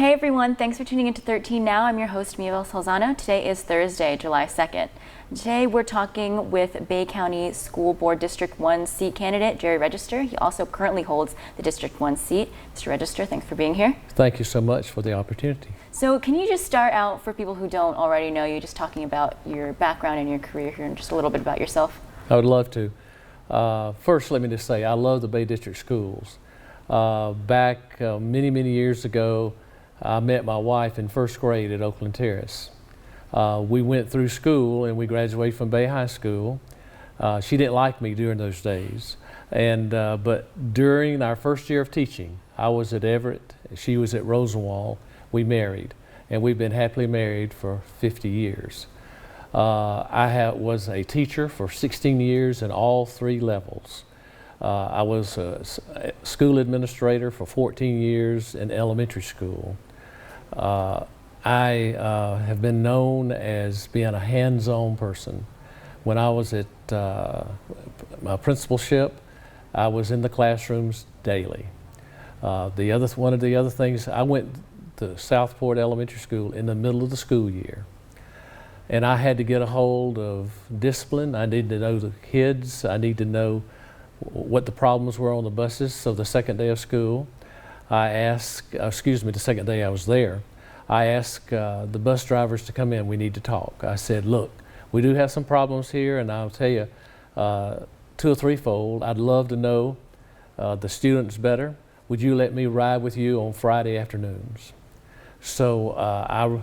Hey everyone, thanks for tuning into 13 Now. I'm your host, Miguel Salzano. Today is Thursday, July 2nd. Today we're talking with Bay County School Board District 1 seat candidate, Jerry Register. He also currently holds the District 1 seat. Mr. Register, thanks for being here. Thank you so much for the opportunity. So can you just start out, for people who don't already know you, just talking about your background and your career here and just a little bit about yourself? I would love to. First, let me just say I love the Bay District schools. Back many years ago, I met my wife in first grade at Oakland Terrace. We went through school and we graduated from Bay High School. She didn't like me during those days. But during our first year of teaching, I was at Everett, she was at Rosenwald. We married, and we've been happily married for 50 years. Was a teacher for 16 years in all three levels. I was a school administrator for 14 years in elementary school. I have been known as being a hands-on person. When I was at my principalship, I was in the classrooms daily. One of the other things, I went to Southport Elementary School in the middle of the school year. And I had to get a hold of discipline. I needed to know the kids. I needed to know what the problems were on the buses. So the second day of school, the second day I was there, I asked the bus drivers to come in. We need to talk. I said, look, we do have some problems here, and I'll tell you two or threefold. I'd love to know the students better. Would you let me ride with you on Friday afternoons? So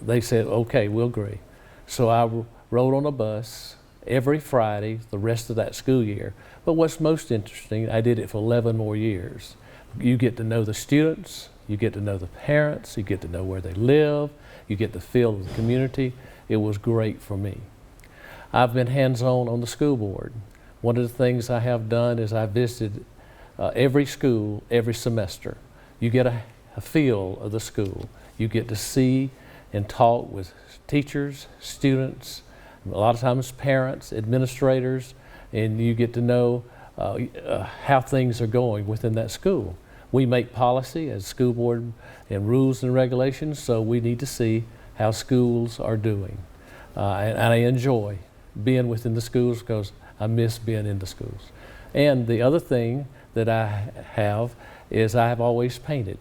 they said, okay, we'll agree. So I rode on a bus every Friday the rest of that school year. But what's most interesting, I did it for 11 more years. You get to know the students, you get to know the parents, you get to know where they live, you get the feel of the community. It was great for me. I've been hands-on on the school board. One of the things I have done is I visited every school every semester. You get a feel of the school. You get to see and talk with teachers, students, a lot of times parents, administrators, and you get to know how things are going within that school. We make policy as school board and rules and regulations, so we need to see how schools are doing. And I enjoy being within the schools because I miss being in the schools. And the other thing that I have is I have always painted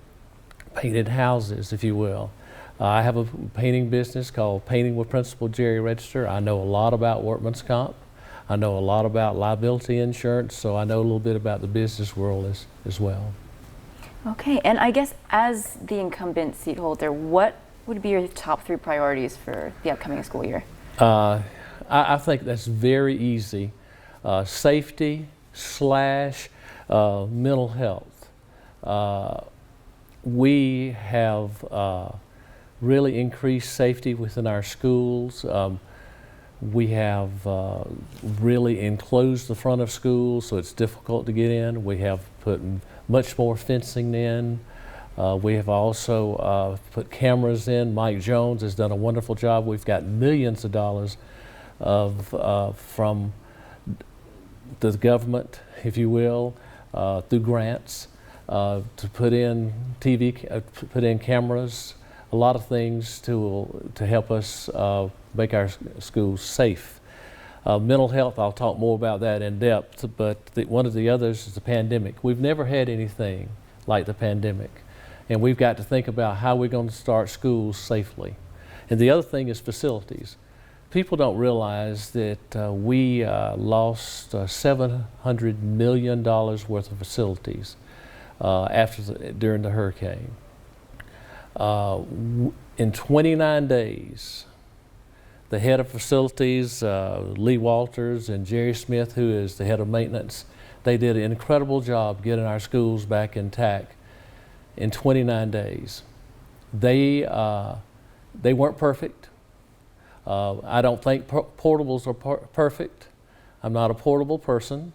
houses, if you will. I have a painting business called Painting with Principal Jerry Register. I know a lot about workman's comp. I know a lot about liability insurance, so I know a little bit about the business world as well. Okay, and I guess as the incumbent seat holder, what would be your top three priorities for the upcoming school year? I think that's very easy. Safety / mental health. We have really increased safety within our schools. We have really enclosed the front of schools, so it's difficult to get in. We have put much more fencing in. We have also put cameras in. Mike Jones has done a wonderful job. We've got millions of dollars from the government, if you will, through grants to put in put in cameras, a lot of things to help us make our schools safe. Mental health, I'll talk more about that in depth, but one of the others is the pandemic. We've never had anything like the pandemic, and we've got to think about how we're going to start schools safely. And the other thing is facilities. People don't realize that we lost $700 million worth of facilities during the hurricane. In 29 days, the head of facilities, Lee Walters, and Jerry Smith, who is the head of maintenance, they did an incredible job getting our schools back intact in 29 days. They weren't perfect. I don't think portables are perfect. I'm not a portable person,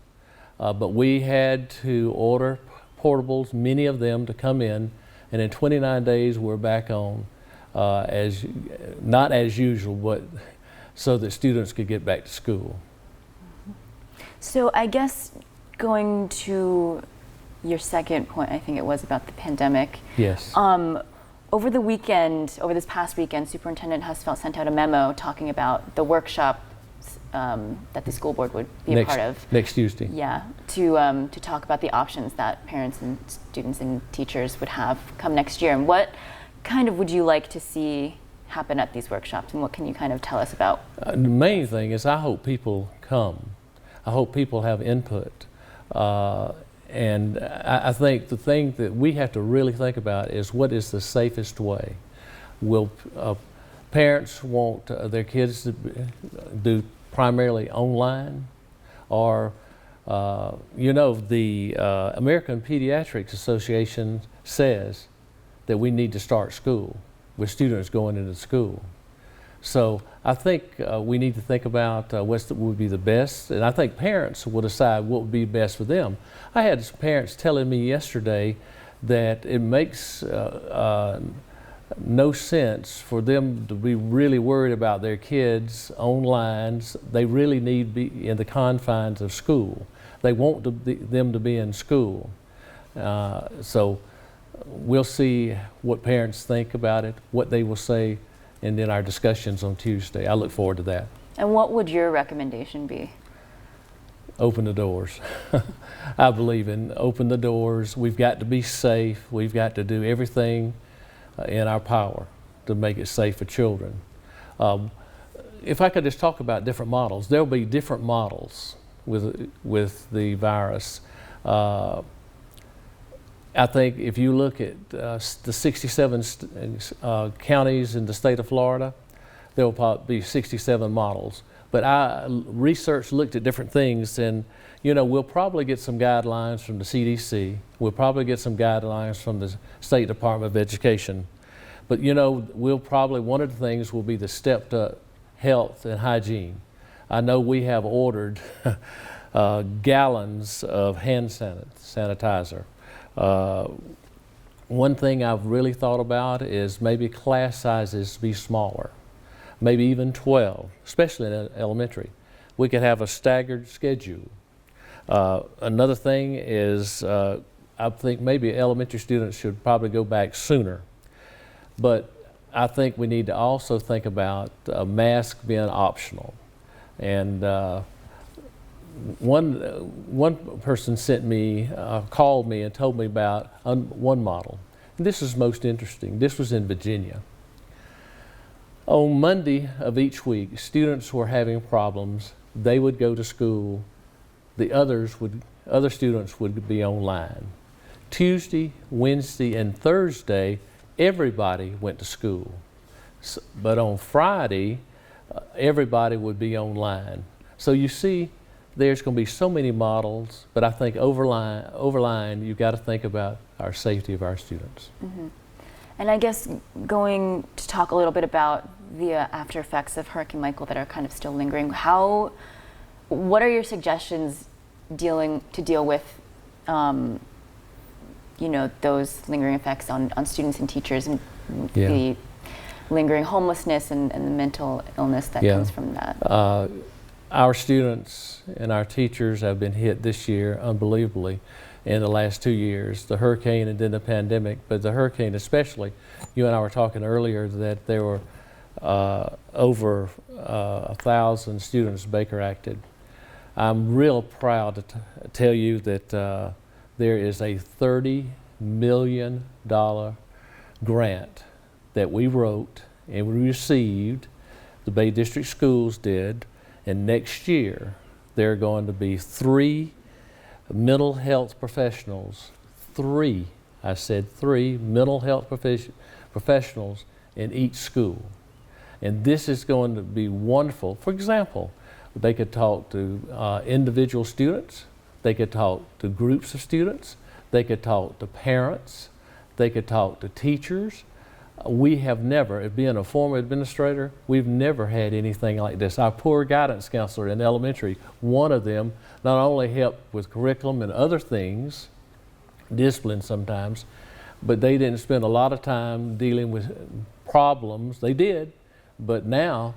but we had to order portables, many of them, to come in, and in 29 days we're back on not as usual, but so that students could get back to school. So I guess going to your second point, I think it was about the pandemic. Yes. over the weekend, over this past weekend, Superintendent Husfeld sent out a memo talking about the workshop that the school board would be a part of. Next Tuesday. Yeah, to talk about the options that parents and students and teachers would have come next year. And what kind of would you like to see happen at these workshops, and what can you kind of tell us about? The main thing is I hope people come. I hope people have input. And I think the thing that we have to really think about is what is the safest way. Will parents want their kids to do primarily online, or you know, the American Pediatrics Association says that we need to start school with students going into school. So I think we need to think about what would be the best, and I think parents will decide what would be best for them. I had some parents telling me yesterday that it makes no sense for them to be really worried about their kids online. They really need to be in the confines of school. They want them to be in school. So we'll see what parents think about it, what they will say, and then our discussions on Tuesday. I look forward to that. And what would your recommendation be? Open the doors. I believe in open the doors. We've got to be safe. We've got to do everything in our power to make it safe for children. If I could just talk about different models, there'll be different models with the virus. I think if you look at the 67 counties in the state of Florida, there will probably be 67 models. But I looked at different things, and you know, we'll probably get some guidelines from the CDC. We'll probably get some guidelines from the State Department of Education. But you know, one of the things will be the stepped up health and hygiene. I know we have ordered gallons of hand sanitizer. One thing I've really thought about is maybe class sizes be smaller, maybe even 12, especially in elementary. We could have a staggered schedule. Another thing is I think maybe elementary students should probably go back sooner, but I think we need to also think about a mask being optional. And one person called me and told me about one model. And this is most interesting. This was in Virginia. On Monday of each week, students were having problems. They would go to school. The other students would be online. Tuesday, Wednesday, and Thursday, everybody went to school. But on Friday, everybody would be online. So you see, there's going to be so many models, but I think overline, you've got to think about our safety of our students. Mm-hmm. And I guess going to talk a little bit about the after effects of Hurricane Michael that are kind of still lingering. What are your suggestions to deal with, you know, those lingering effects on students and teachers, and the lingering homelessness and the mental illness that comes from that? Our students and our teachers have been hit this year unbelievably in the last 2 years, the hurricane and then the pandemic, but the hurricane especially. You and I were talking earlier that there were over 1,000 students Baker acted. I'm real proud to tell you that there is a $30 million grant that we wrote and we received, the Bay District Schools did, and next year there are going to be 3 mental health professionals, 3 mental health professionals in each school. And this is going to be wonderful. For example, they could talk to individual students, they could talk to groups of students, they could talk to parents, they could talk to teachers. We have never, being a former administrator, we've never had anything like this. Our poor guidance counselor in elementary, one of them not only helped with curriculum and other things, discipline sometimes, but they didn't spend a lot of time dealing with problems. They did, but now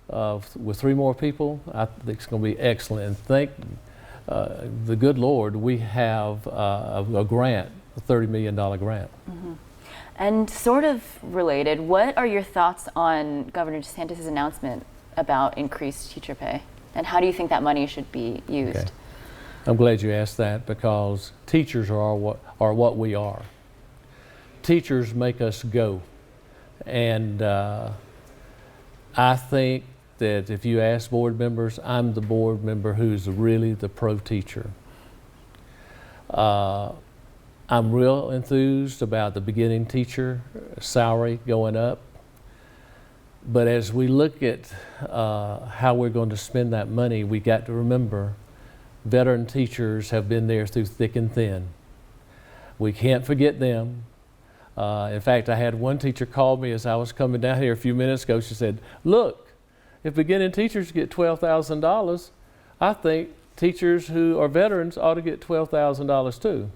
with 3 more people, I think it's going to be excellent. And thank the good Lord, we have a grant, a $30 million grant. Mm-hmm. And sort of related, what are your thoughts on Governor DeSantis' announcement about increased teacher pay? And how do you think that money should be used? Okay. I'm glad you asked that, because teachers are what we are. Teachers make us go. And I think that if you ask board members, I'm the board member who's really the pro teacher. I'm real enthused about the beginning teacher salary going up. But as we look at how we're going to spend that money, we got to remember veteran teachers have been there through thick and thin. We can't forget them. In fact, I had one teacher call me as I was coming down here a few minutes ago. She said, "Look, if beginning teachers get $12,000, I think teachers who are veterans ought to get $12,000 too."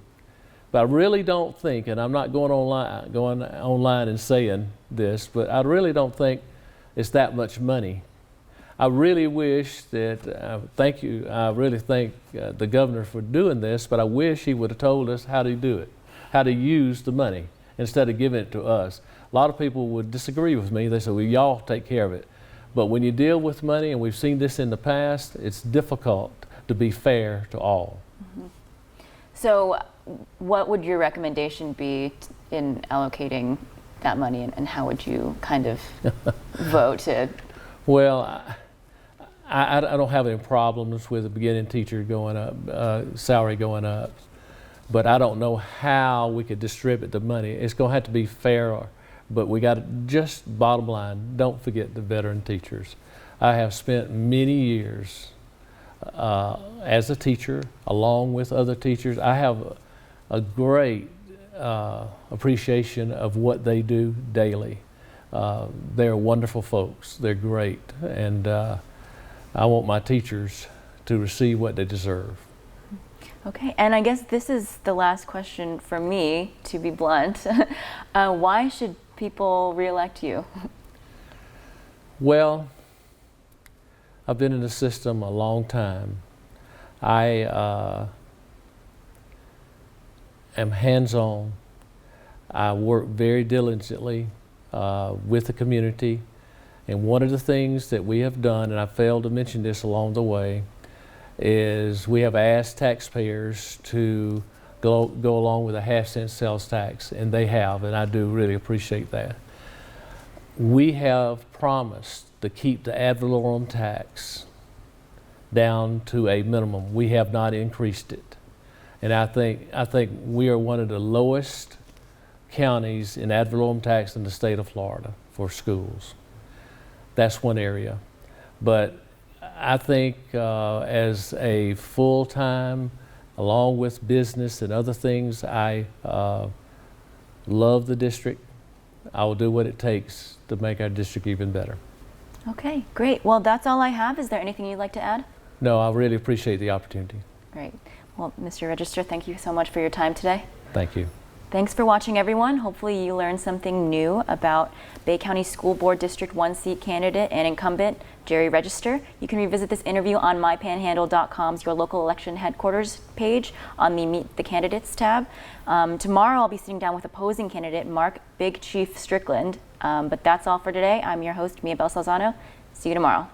But I really don't think, and I'm not going online and saying this, but I really don't think it's that much money. I really wish that, thank you, I really thank the governor for doing this, but I wish he would have told us how to do it, how to use the money instead of giving it to us. A lot of people would disagree with me. They say, well, y'all take care of it. But when you deal with money, and we've seen this in the past, it's difficult to be fair to all. Mm-hmm. So what would your recommendation be in allocating that money, and how would you kind of vote to? Well, I don't have any problems with the beginning teacher going up, salary going up, but I don't know how we could distribute the money. It's going to have to be fair, but we got to, just bottom line, don't forget the veteran teachers. I have spent many years as a teacher, along with other teachers. I have a great appreciation of what they do daily. They're wonderful folks. They're great, and I want my teachers to receive what they deserve. Okay, and I guess this is the last question for me, to be blunt. Why should people reelect you? Well, I've been in the system a long time. I am hands-on. I work very diligently with the community. And one of the things that we have done, and I failed to mention this along the way, is we have asked taxpayers to go along with a half-cent sales tax, and they have, and I do really appreciate that. We have promised to keep the ad valorem tax down to a minimum. We have not increased it. And I think we are one of the lowest counties in ad valorem tax in the state of Florida for schools. That's one area. But I think as a full-time, along with business and other things, I love the district. I will do what it takes to make our district even better. Okay, great. Well, that's all I have. Is there anything you'd like to add? No, I really appreciate the opportunity. Great. Well, Mr. Register, thank you so much for your time today. Thank you. Thanks for watching, everyone. Hopefully you learned something new about Bay County School Board District 1 seat candidate and incumbent Jerry Register. You can revisit this interview on mypanhandle.com's Your Local Election Headquarters page on the Meet the Candidates tab. Tomorrow I'll be sitting down with opposing candidate Mark Big Chief Strickland. But that's all for today. I'm your host, Mia Bell Salzano. See you tomorrow.